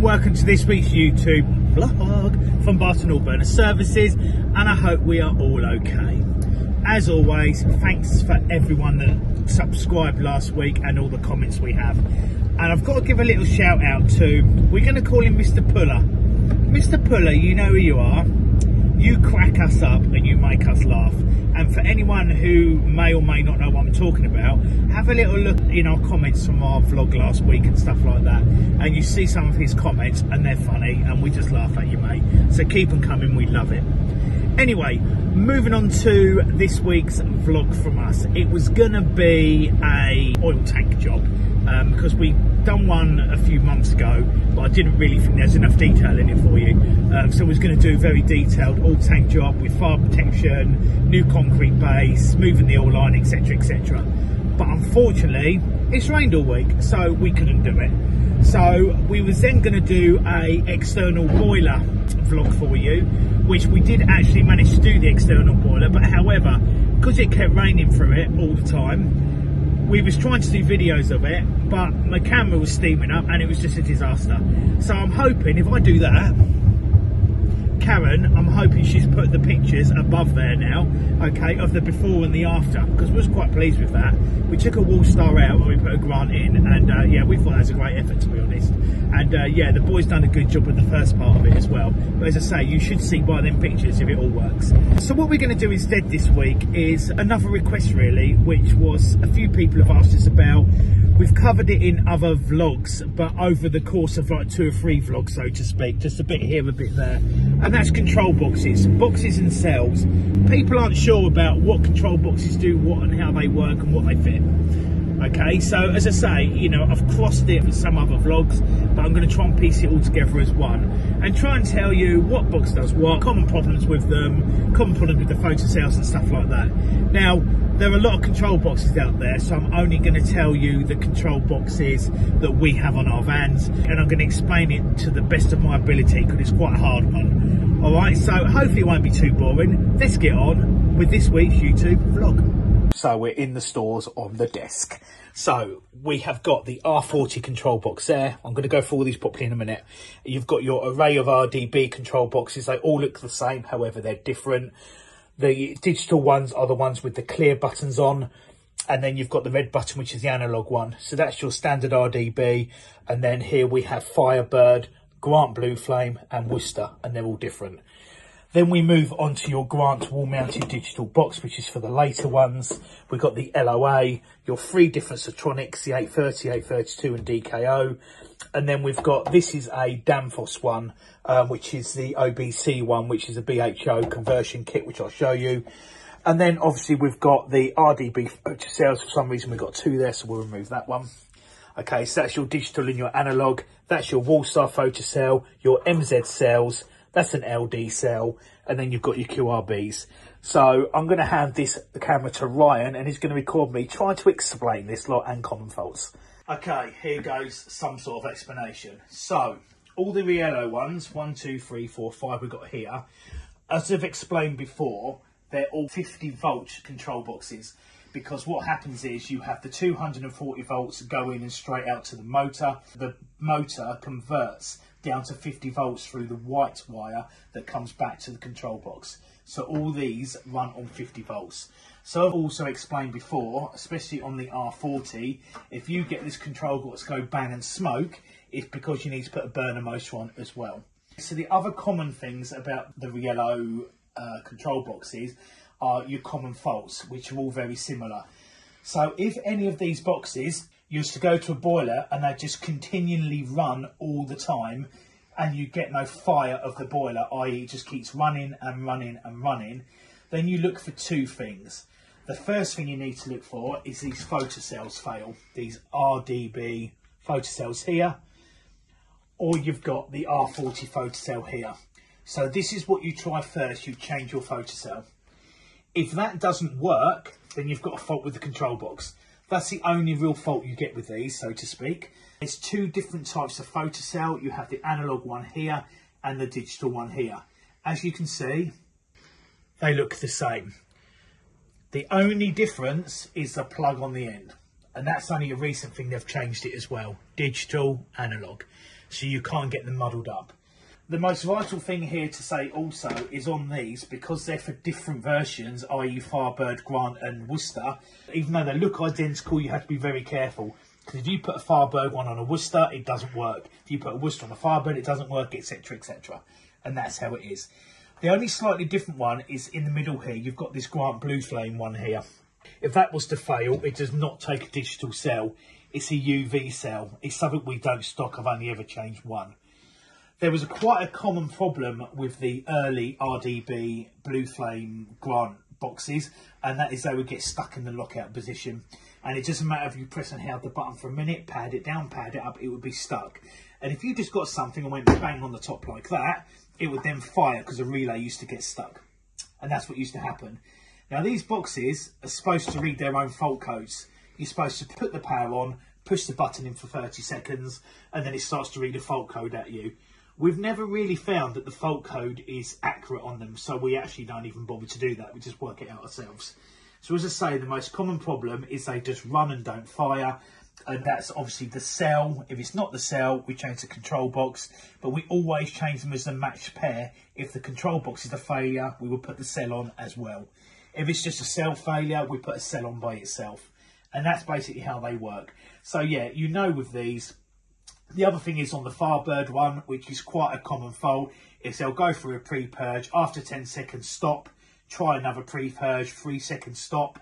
and welcome to this week's YouTube vlog from Barton Burner Services, and I hope we are all okay. As always, thanks for everyone that subscribed last week and all the comments we have. And I've got to give a little shout out to, we're going to call him Mr. Puller. Mr. Puller, you know who you are. You crack us up and you make us laugh. And for anyone who may or may not know what I'm talking about, have a little look in our comments from our vlog last week and stuff like that, and you see some of his comments and they're funny and we just laugh at you, mate. So keep them coming, we love it. Anyway, moving on to this week's vlog from us. It was gonna be a oil tank job because we done one a few months ago, but I didn't really think there's enough detail in it for you. So I was going to do a very detailed oil tank job with fire protection, new concrete base, moving the oil line, etc, etc. But unfortunately, it's rained all week, so we couldn't do it. So we was then going to do a external boiler vlog for you, which we did actually manage to do the external boiler, but however, because it kept raining through it all the time, we was trying to do videos of it, but my camera was steaming up and it was just a disaster. So I'm hoping if I do that, Karen, I'm hoping she's put the pictures above there now, okay, of the before and the after, because we was quite pleased with that. We took a wall star out and we put a grant in, and yeah, we thought that was a great effort, to be honest. And yeah, the boys done a good job with the first part of it as well. But as I say, you should see by them pictures if it all works. So what we're going to do instead this week is another request really, which was a few people have asked us about. We've covered it in other vlogs, but over the course of like 2 or 3 vlogs, so to speak, just a bit here, a bit there. And that's control boxes and cells. People aren't sure about what control boxes do what and how they work and what they fit. Okay, so as I say, you know, I've crossed it with some other vlogs, but I'm going to try and piece it all together as one and try and tell you what box does what, common problems with them, common problems with the Photocells and stuff like that. Now, there are a lot of control boxes out there, so I'm only going to tell you the control boxes that we have on our vans, and I'm going to explain it to the best of my ability because it's quite a hard one. Alright, so hopefully it won't be too boring. Let's get on with this week's YouTube vlog. So we're in the stores on the desk. So we have got the R40 control box there. I'm going to go through all these properly in a minute. You've got your array of RDB control boxes. They all look the same, however they're different. The digital ones are the ones with the clear buttons on, and then you've got the red button, which is the analog one. So that's your standard RDB. And then here we have Firebird, Grant Blue Flame and Worcester, and they're all different. Then we move on to your Grant wall-mounted digital box, which is for the later ones. We've got the LOA, your 3 different Sotronics, the 830, 832 and DKO. And then we've got, this is a Danfoss one, which is the OBC one, which is a BHO conversion kit, which I'll show you. And then obviously we've got the RDB Photocells. For some reason we've got 2 there, so we'll remove that one. Okay, so that's your digital and your analog. That's your Wallstar Photocell, your MZ cells. That's an LD cell, and then you've got your QRBs. So I'm going to hand the camera to Ryan, and he's going to record me trying to explain this lot and common faults. Okay, here goes some sort of explanation. So all the yellow ones, 1, 2, 3, 4, 5 we've got here, as I've explained before, they're all 50 volt control boxes, because what happens is you have the 240 volts going and straight out to the motor. The motor converts down to 50 volts through the white wire that comes back to the control box. So all these run on 50 volts. So I've also explained before, especially on the R40, if you get this control box go bang and smoke, it's because you need to put a burner motor on as well. So the other common things about the yellow control boxes are your common faults, which are all very similar. So if any of these boxes used to go to a boiler and they just continually run all the time and you get no fire of the boiler, i.e. it just keeps running and running and running, then you look for 2 things. The first thing you need to look for is these Photocells fail, these RDB Photocells here, or you've got the R40 Photocell here. So this is what you try first, you change your Photocell. If that doesn't work, then you've got a fault with the control box. That's the only real fault you get with these, so to speak. There's 2 different types of Photocell. You have the analog one here and the digital one here. As you can see, they look the same. The only difference is the plug on the end. And that's only a recent thing they've changed it as well. Digital, analog. so you can't get them muddled up. The most vital thing here to say also is on these, because they're for different versions, i.e. Firebird, Grant and Worcester, even though they look identical, you have to be very careful. Because if you put a Firebird one on a Worcester, it doesn't work. If you put a Worcester on a Firebird, it doesn't work, etc, etc. And that's how it is. The only slightly different one is in the middle here. You've got this Grant Blue Flame one here. If that was to fail, it does not take a digital cell. It's a UV cell. It's something we don't stock. I've only ever changed one. There was quite a common problem with the early RDB Blue Flame Grant boxes, and that is they would get stuck in the lockout position. And it doesn't matter if you press and hold the button for a minute, pad it down, pad it up, it would be stuck. And if you just got something and went bang on the top like that, it would then fire because the relay used to get stuck. And that's what used to happen. Now these boxes are supposed to read their own fault codes. You're supposed to put the power on, push the button in for 30 seconds, and then it starts to read a fault code at you. We've never really found that the fault code is accurate on them, so we actually don't even bother to do that. We just work it out ourselves. So as I say, the most common problem is they just run and don't fire, and that's obviously the cell. If it's not the cell, we change the control box, but we always change them as a matched pair. If the control box is a failure, we will put the cell on as well. If it's just a cell failure, we put a cell on by itself, and that's basically how they work. So yeah, you know with these. The other thing is on the Firebird one, which is quite a common fault, is they'll go through a pre-purge, after 10 seconds stop, try another pre-purge, 3 seconds stop,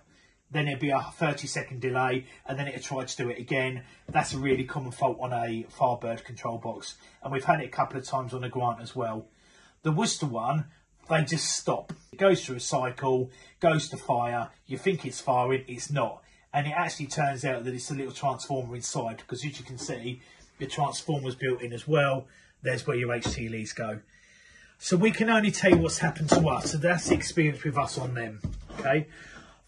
then it'll be a 30-second delay, and then it'll try to do it again. That's a really common fault on a Firebird control box, and we've had it a couple of times on a Grant as well. The Worcester one, they just stop. It goes through a cycle, goes to fire, you think it's firing, it's not. And it actually turns out that it's a little transformer inside, because as you can see, the transformer's built in as well. There's where your HT leads go. So we can only tell you what's happened to us. So that's the experience with us on them, okay?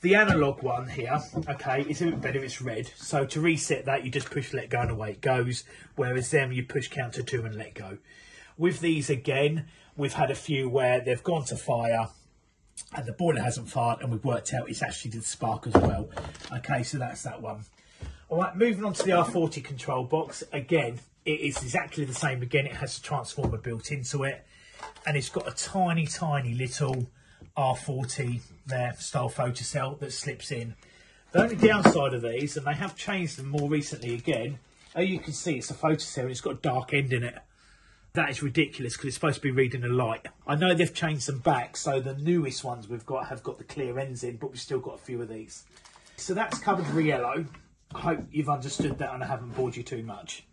The analog one here, okay, it's a bit better, it's red. So to reset that, you just push let go and away it goes. Whereas them, you push counter 2 and let go. With these again, we've had a few where they've gone to fire and the boiler hasn't fired, and we've worked out it's actually the spark as well. Okay, so that's that one. All right, moving on to the R40 control box. Again, it is exactly the same. Again, it has a transformer built into it, and it's got a tiny, tiny little R40 there, style photocell that slips in. The only downside of these, and they have changed them more recently again, as you can see, it's a photocell and it's got a dark end in it. That is ridiculous because it's supposed to be reading a light. I know they've changed them back, so the newest ones we've got have got the clear ends in, but we've still got a few of these. So that's covered re-yellow. I hope you've understood that and I haven't bored you too much.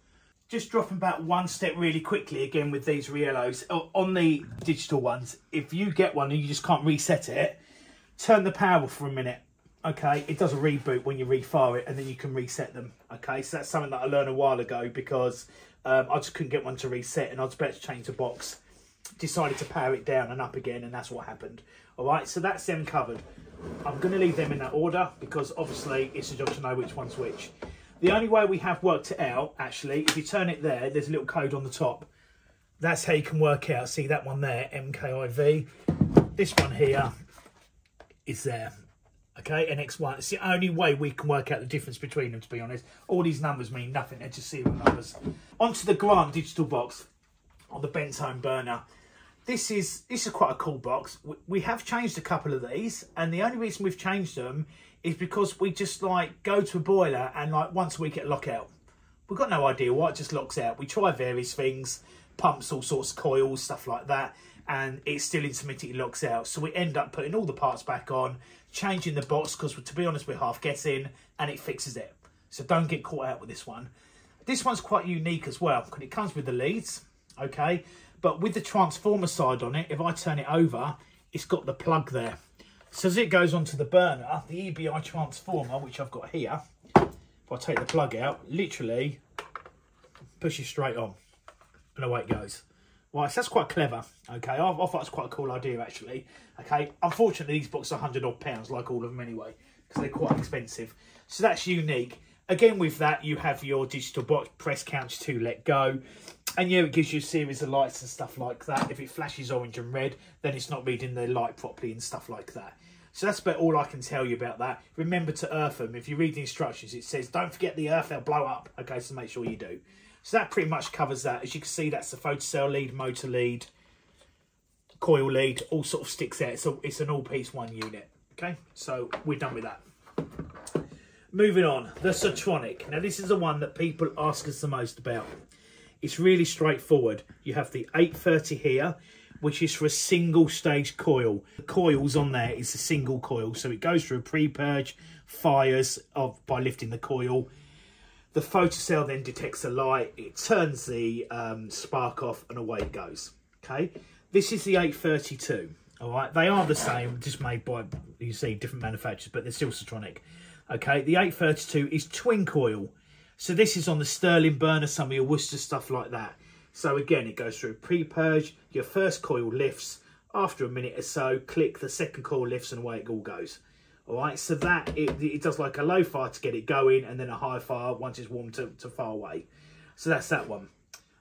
Just dropping back one step really quickly again with these re-yellows. On the digital ones, if you get one and you just can't reset it, turn the power off for a minute. Okay, it does a reboot when you refire it and then you can reset them. Okay, so that's something that I learned a while ago because I just couldn't get one to reset and I was about to change the box. Decided to power it down and up again, and that's what happened. All right, so that's them covered. I'm going to leave them in that order because obviously it's a job to know which one's which. The only way we have worked it out, actually, if you turn it there, there's a little code on the top. That's how you can work out. See that one there, MKIV. This one here is there. Okay, NX1. It's the only way we can work out the difference between them, to be honest. All these numbers mean nothing. They're just serial numbers. Onto the Grant digital box on the Bentone burner. This is quite a cool box. We have changed a couple of these, and the only reason we've changed them is because we just like go to a boiler and like once a week it lock out. We've got no idea why, it just locks out. We try various things, pumps, all sorts of coils, stuff like that, and it still intermittently locks out. So we end up putting all the parts back on, changing the box because to be honest we're half guessing, and it fixes it. So don't get caught out with this one. This one's quite unique as well because it comes with the leads, okay, but with the transformer side on it, if I turn it over, it's got the plug there. So as it goes onto the burner, the EBI transformer, which I've got here, if I take the plug out, literally pushes straight on and away it goes. Right, so that's quite clever, okay. I thought it's quite a cool idea actually, okay. Unfortunately, these boxes are £100 odd, like all of them anyway, because they're quite expensive. So that's unique. Again, with that, you have your digital box, press count to let go. And yeah, it gives you a series of lights and stuff like that. If it flashes orange and red, then it's not reading the light properly and stuff like that. So that's about all I can tell you about that. Remember to earth them. If you read the instructions, it says, don't forget the earth, they'll blow up. Okay, so make sure you do. So that pretty much covers that. As you can see, that's the photocell lead, motor lead, coil lead, all sort of sticks out. So it's an all-piece one unit. Okay, so we're done with that. Moving on, the Sotronic. Now this is the one that people ask us the most about. It's really straightforward. You have the 830 here, which is for a single stage coil. The coils on there is a single coil, so it goes through a pre-purge, fires by lifting the coil. The photocell then detects the light, it turns the spark off, and away it goes. Okay, this is the 832. All right, they are the same, just made by, you see, different manufacturers, but they're still Sotronic. Okay, the 832 is twin coil. So this is on the Sterling burner, some of your Worcester stuff like that. So again, it goes through pre-purge, your first coil lifts, after a minute or so, click, the second coil lifts, and away it all goes. All right, so that, it does like a low fire to get it going, and then a high fire once it's warm to fire away. So that's that one.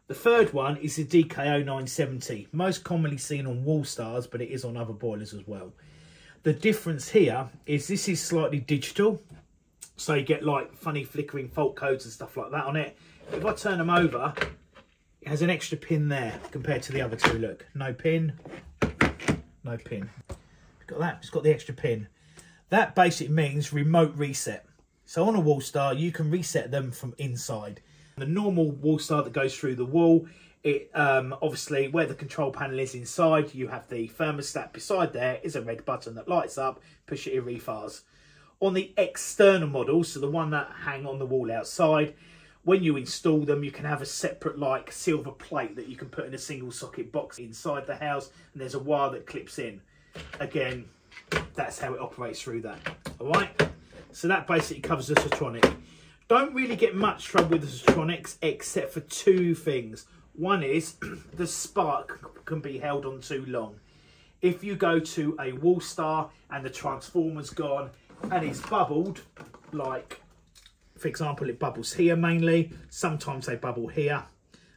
The third one is the DKO 970, most commonly seen on wall stars, but it is on other boilers as well. The difference here is this is slightly digital, so you get like funny flickering fault codes and stuff like that on it. If I turn them over, it has an extra pin there compared to the other two. Look, no pin, no pin. Got that, it's got the extra pin. That basically means remote reset. So on a wall star, you can reset them from inside. The normal wall star that goes through the wall, it obviously where the control panel is inside, you have the thermostat. Beside there is a red button that lights up, push it, it refires. On the external models, so the one that hang on the wall outside, when you install them, you can have a separate like silver plate that you can put in a single socket box inside the house, and there's a wire that clips in. Again, that's how it operates through that. All right, so that basically covers the Sotronic. Don't really get much trouble with the Sotronics except for two things. One is the spark can be held on too long. If you go to a wall star and the transformer's gone and it's bubbled, like for example it bubbles here mainly, sometimes they bubble here,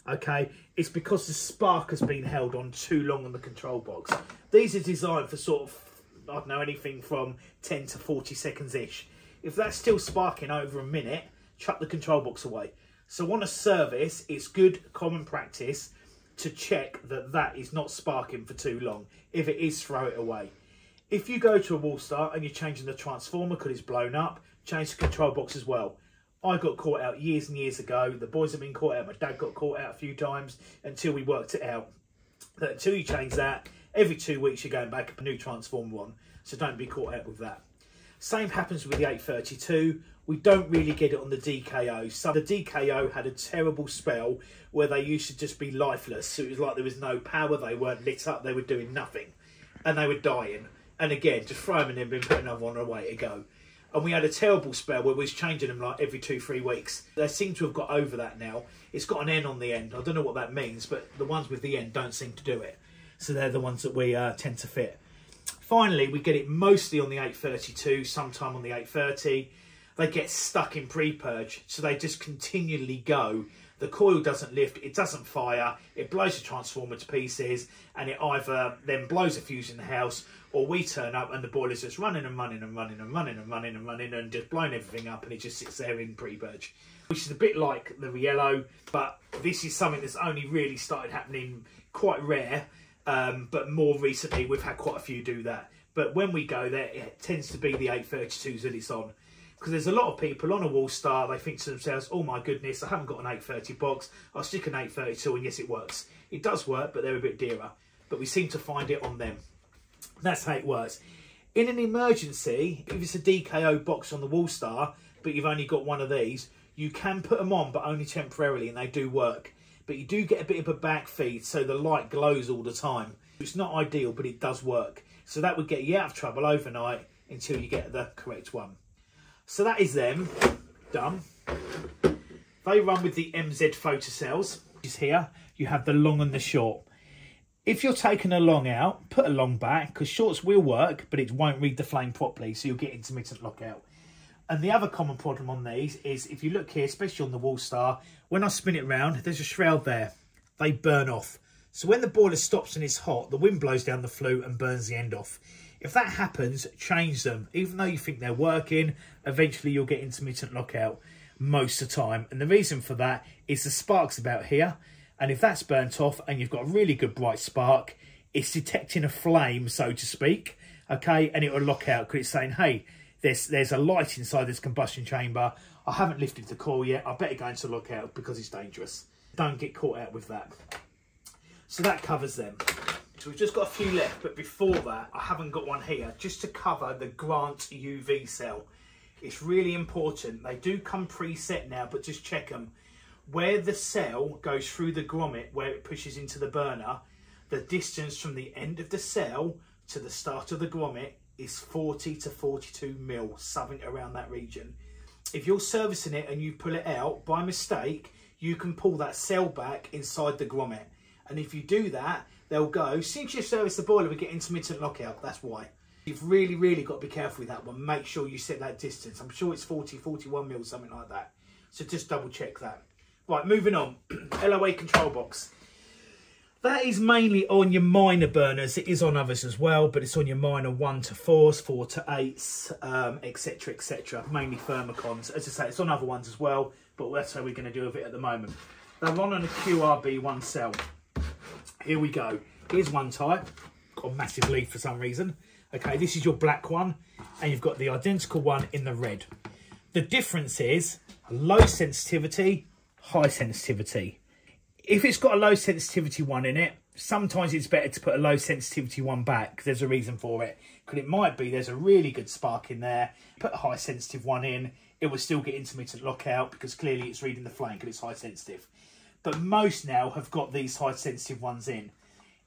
okay, it's because the spark has been held on too long on the control box. These are designed for sort of, I don't know, anything from 10 to 40 seconds ish. If that's still sparking over a minute, chuck the control box away. So on a service, it's good common practice to check that that is not sparking for too long. If it is, throw it away. If you go to a wall star and you're changing the transformer because it's blown up, change the control box as well. I got caught out years and years ago. The boys have been caught out. My dad got caught out a few times until we worked it out. That until you change that, every 2 weeks you're going back a new transformer on. So don't be caught out with that. Same happens with the 832. We don't really get it on the DKO. So the DKO had a terrible spell where they used to just be lifeless. So it was like there was no power. They weren't lit up. They were doing nothing. And they were dying. And again, just throw them in and then put another one away to go. And we had a terrible spell where we was changing them like every 2-3 weeks. They seem to have got over that now. It's got an N on the end. I don't know what that means, but the ones with the N don't seem to do it. So they're the ones that we tend to fit. Finally, we get it mostly on the 832, sometime on the 830. They get stuck in pre-purge, so they just continually go. The coil doesn't lift, it doesn't fire, it blows the transformer to pieces, and it either then blows a fuse in the house, or we turn up and the boiler's just running and running and running and running and running and running and just blowing everything up, and it just sits there in pre-purge. Which is a bit like the Riello, but this is something that's only really started happening, quite rare, but more recently we've had quite a few do that. But when we go there, it tends to be the 832s that it's on. Because there's a lot of people on a wall star, they think to themselves, oh my goodness, I haven't got an 830 box, I'll stick an 832, and yes, it works. It does work, but they're a bit dearer. But we seem to find it on them. That's how it works. In an emergency, if it's a DKO box on the wall star, but you've only got one of these, you can put them on, but only temporarily, and they do work. But you do get a bit of a back feed, so the light glows all the time. It's not ideal, but it does work. So that would get you out of trouble overnight until you get the correct one. So that is them done. They run with the MZ Photocells. Is here. You have the long and the short. If you're taking a long out, put a long back, because shorts will work, but it won't read the flame properly, so you'll get intermittent lockout. And the other common problem on these is, if you look here, especially on the wall star, when I spin it round, there's a shroud there. They burn off. So when the boiler stops and it's hot, the wind blows down the flue and burns the end off. If that happens, change them. Even though you think they're working, eventually you'll get intermittent lockout. most of the time. And the reason for that is the spark's about here. And if that's burnt off and you've got a really good bright spark, it's detecting a flame, so to speak, okay? And it will lock out because it's saying, hey, there's a light inside this combustion chamber. I haven't lifted the coil yet. I better go into lockout because it's dangerous. Don't get caught out with that. So that covers them. So we've just got a few left, but before that, I haven't got one here, just to cover the Grant UV cell. It's really important. They do come preset now, but just check them. Where the cell goes through the grommet, where it pushes into the burner, the distance from the end of the cell to the start of the grommet is 40 to 42 mil, something around that region. If you're servicing it and you pull it out, by mistake, you can pull that cell back inside the grommet. And if you do that, they'll go, since you service the boiler, we get intermittent lockout. That's why. You've really, really got to be careful with that one. Make sure you set that distance. I'm sure it's 40, 41 mil, something like that. So just double check that. Right, moving on. LOA control box. That is mainly on your minor burners. It is on others as well, but it's on your minor 1 to 4s, 4 to 8s, etc, etc. Mainly Thermocons. As I say, it's on other ones as well, but that's how we're going to do with it at the moment. They're on a QRB1 cell. Here we go. Here's one type. Got a massive leaf for some reason. Okay, this is your black one, and you've got the identical one in the red. The difference is low sensitivity, high sensitivity. If it's got a low sensitivity one in it, sometimes it's better to put a low sensitivity one back. There's a reason for it. Because it might be there's a really good spark in there. Put a high sensitive one in, it will still get intermittent lockout because clearly it's reading the flame because it's high sensitive. But most now have got these high sensitive ones in.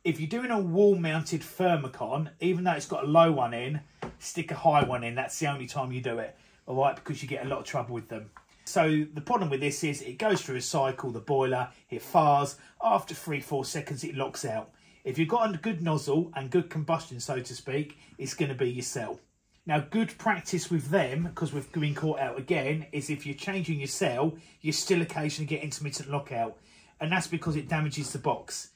If you're doing a wall mounted Thermocon, even though it's got a low one in, stick a high one in. That's the only time you do it. All right, because you get a lot of trouble with them. So the problem with this is it goes through a cycle, the boiler, it fires. After 3-4 seconds, it locks out. If you've got a good nozzle and good combustion, so to speak, it's going to be your cell. Now, good practice with them, because we've been caught out again, is if you're changing your cell, you still occasionally get intermittent lockout. And that's because it damages the box.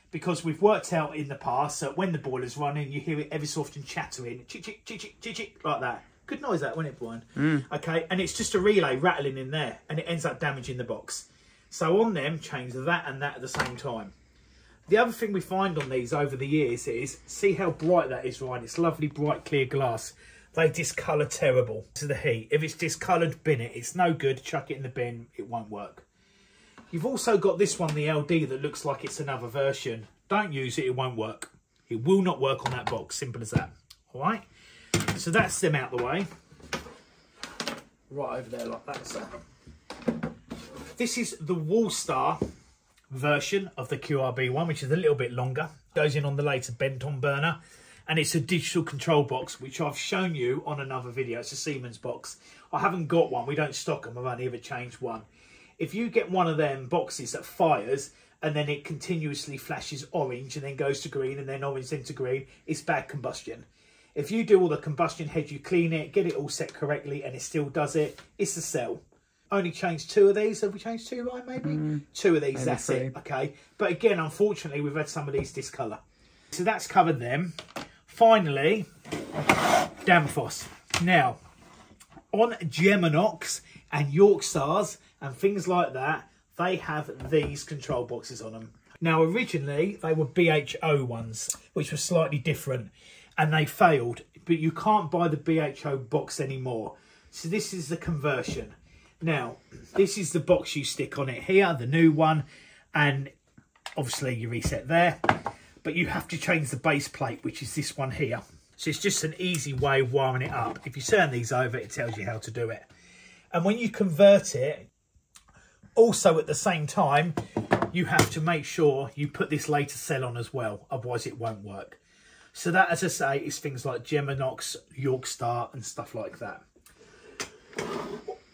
Because we've worked out in the past that when the boiler's running, you hear it every so often chattering, chick, chick, chick, chick, chick, chick, like that. Good noise that, wasn't it, Brian? Okay, and it's just a relay rattling in there, and it ends up damaging the box. So on them, change that and that at the same time. The other thing we find on these over the years is, see how bright that is, Ryan? It's lovely, bright, clear glass. They discolour terrible to the heat. If it's discoloured, bin it. It's no good. Chuck it in the bin. It won't work. You've also got this one, the LD, that looks like it's another version. Don't use it. It won't work. It will not work on that box. Simple as that. All right? So that's them out the way. Right over there like that, sir. This is the Wallstar version of the QRB one, which is a little bit longer. Goes in on the later Benton burner. And it's a digital control box, which I've shown you on another video. It's a Siemens box. I haven't got one. We don't stock them. I've only ever changed one. If you get one of them boxes that fires and then it continuously flashes orange and then goes to green and then orange then to green, it's bad combustion. If you do all the combustion head, you clean it, get it all set correctly and it still does it, it's the cell. Only changed 2 of these. Have we changed 2, right, maybe? 2 of these, maybe that's 3. It, okay? But again, unfortunately, we've had some of these discolour. So that's covered them. Finally, Danfoss. Now, on Geminox and Yorkstars and things like that, they have these control boxes on them. Now, originally, they were BHO ones, which were slightly different, and they failed. But you can't buy the BHO box anymore. So this is the conversion. Now, this is the box you stick on it here, the new one, and obviously you reset there. But you have to change the base plate, which is this one here. So it's just an easy way of wiring it up. If you turn these over, it tells you how to do it. And when you convert it, also at the same time, you have to make sure you put this later cell on as well. Otherwise, it won't work. So that, as I say, is things like Geminox, Yorkstar, and stuff like that.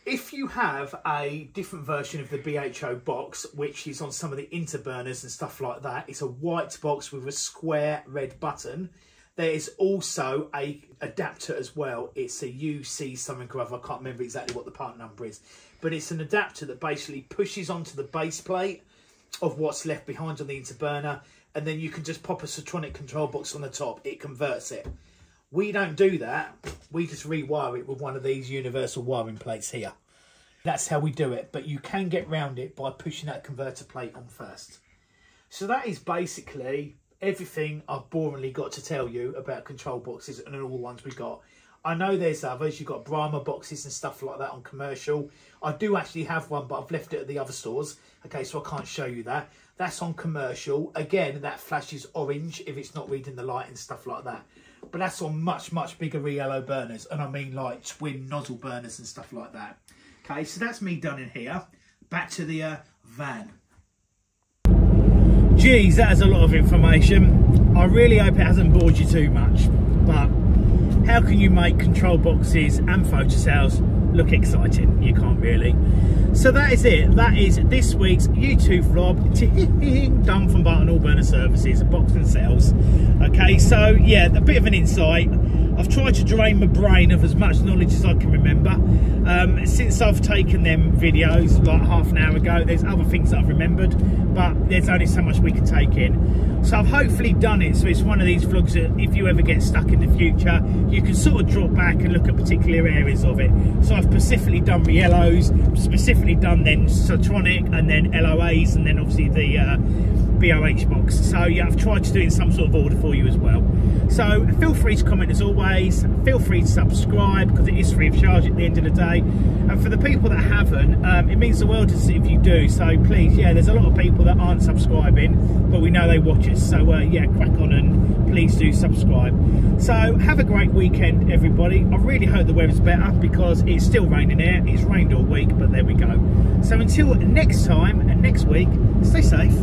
If you have a different version of the BHO box, which is on some of the interburners and stuff like that, it's a white box with a square red button. There is also a adapter as well. It's a UC something or other. I can't remember exactly what the part number is. But it's an adapter that basically pushes onto the base plate of what's left behind on the interburner. And then you can just pop a Sotronic control box on the top. It converts it. We don't do that. We just rewire it with one of these universal wiring plates here. That's how we do it, but you can get round it by pushing that converter plate on first. So that is basically everything I've boringly got to tell you about control boxes and all the ones we got. I know there's others. You've got Brahma boxes and stuff like that on commercial. I do actually have one, but I've left it at the other stores. Okay, so I can't show you that. That's on commercial. Again, that flashes orange if it's not reading the light and stuff like that. But that's on much, much bigger yellow burners. And I mean like twin nozzle burners and stuff like that. Okay, so that's me done in here. Back to the van. Geez, that is a lot of information. I really hope it hasn't bored you too much. But how can you make control boxes and photocells look exciting? You can't really. So that is it. That is this week's YouTube vlog done from Barton Burner Services, box and cells. Okay, so yeah, a bit of an insight. I've tried to drain my brain of as much knowledge as I can remember. Since I've taken them videos like half an hour ago, there's other things that I've remembered, but there's only so much we can take in. So I've hopefully done it, so it's one of these vlogs that if you ever get stuck in the future, you can sort of drop back and look at particular areas of it. So I've specifically done Riellos, specifically done then Sotronic, and then LOAs, and then obviously the BOH box. So yeah, I've tried to do it in some sort of order for you as well. So feel free to comment as always, feel free to subscribe because it is free of charge at the end of the day. And for the people that haven't, it means the world to see if you do. So please, yeah, there's a lot of people that aren't subscribing, but we know they watch us. So yeah, crack on and please do subscribe. So have a great weekend, everybody. I really hope the weather's better because it's still raining here. It's rained all week, but there we go. So until next time and next week, stay safe.